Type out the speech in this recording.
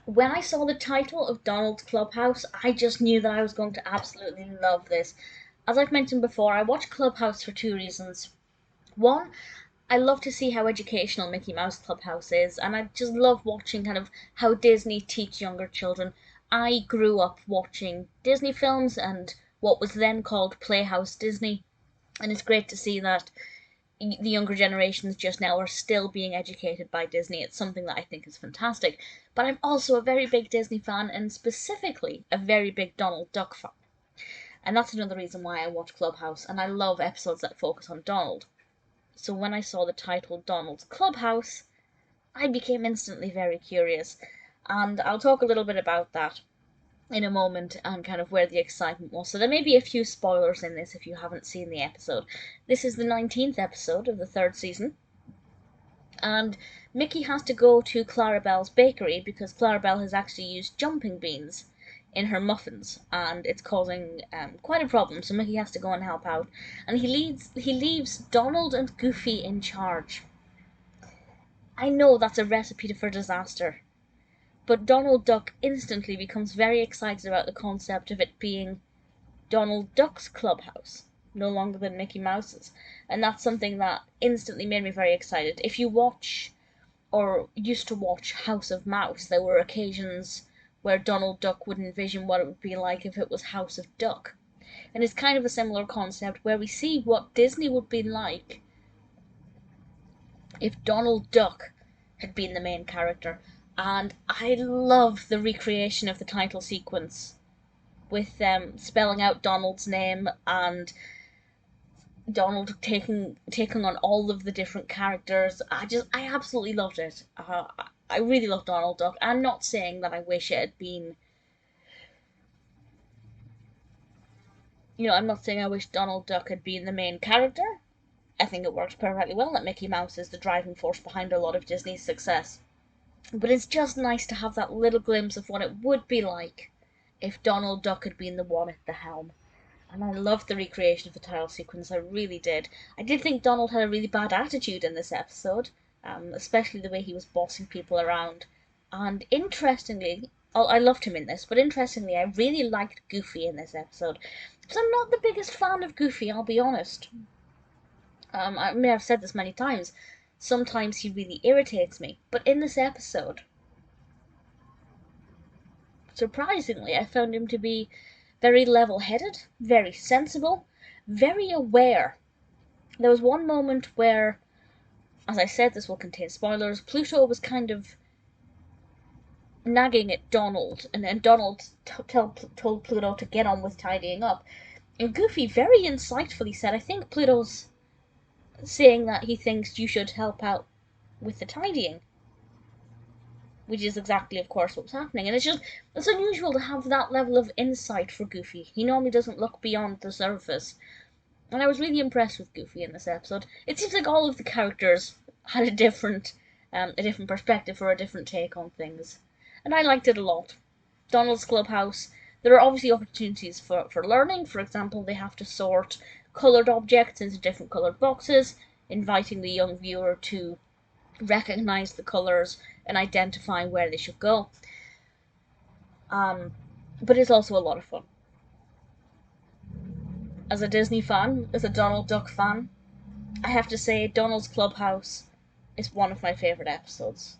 When I saw the title of Donald's Clubhouse, I just knew that I was going to absolutely love this. As I've mentioned before, I watch Clubhouse for two reasons. One, I love to see how educational Mickey Mouse Clubhouse is, and I just love watching kind of how Disney teach younger children. I grew up watching Disney films and what was then called Playhouse Disney, and it's great to see that the younger generations just now are still being educated by Disney. It's something that I think is fantastic. But I'm also a very big Disney fan, and specifically a very big Donald Duck fan. And that's another reason why I watch Clubhouse, and I love episodes that focus on Donald. So when I saw the title Donald's Clubhouse, I became instantly very curious. And I'll talk a little bit about that in a moment and kind of where the excitement was. So there may be a few spoilers in this if you haven't seen the episode. This is the 19th episode of the 3rd season. And Mickey has to go to Clarabelle's bakery because Clarabelle has actually used jumping beans in her muffins, and it's causing quite a problem, so Mickey has to go and help out. And he leaves Donald and Goofy in charge. I know that's a recipe for disaster, but Donald Duck instantly becomes very excited about the concept of it being Donald Duck's clubhouse, no longer than Mickey Mouse's. And that's something that instantly made me very excited. If you watch, or used to watch, House of Mouse, there were occasions where Donald Duck would envision what it would be like if it was House of Duck. And it's kind of a similar concept where we see what Disney would be like if Donald Duck had been the main character. And I love the recreation of the title sequence with them spelling out Donald's name and Donald taking on all of the different characters. I absolutely loved it. I really love Donald Duck. I'm not saying that I wish it had been, I'm not saying I wish Donald Duck had been the main character. I think it works perfectly well that Mickey Mouse is the driving force behind a lot of Disney's success. But it's just nice to have that little glimpse of what it would be like if Donald Duck had been the one at the helm. And I loved the recreation of the title sequence, I really did. I did think Donald had a really bad attitude in this episode, especially the way he was bossing people around. And interestingly, I loved him in this, but interestingly, I really liked Goofy in this episode. Because I'm not the biggest fan of Goofy, I'll be honest. I may have said this many times. Sometimes he really irritates me. But in this episode, surprisingly, I found him to be very level-headed, very sensible, very aware. There was one moment where, as I said, this will contain spoilers, Pluto was kind of nagging at Donald, and then Donald told Pluto to get on with tidying up. And Goofy very insightfully said, I think Pluto's saying that he thinks you should help out with the tidying. Which is exactly, of course, what was happening. And it's unusual to have that level of insight for Goofy. He normally doesn't look beyond the surface. And I was really impressed with Goofy in this episode. It seems like all of the characters had a different perspective or a different take on things. And I liked it a lot. Donald's Clubhouse, there are obviously opportunities for learning. For example, they have to sort coloured objects into different coloured boxes, inviting the young viewer to recognise the colours and identify where they should go. But it's also a lot of fun. As a Disney fan, as a Donald Duck fan, I have to say Donald's Clubhouse is one of my favourite episodes.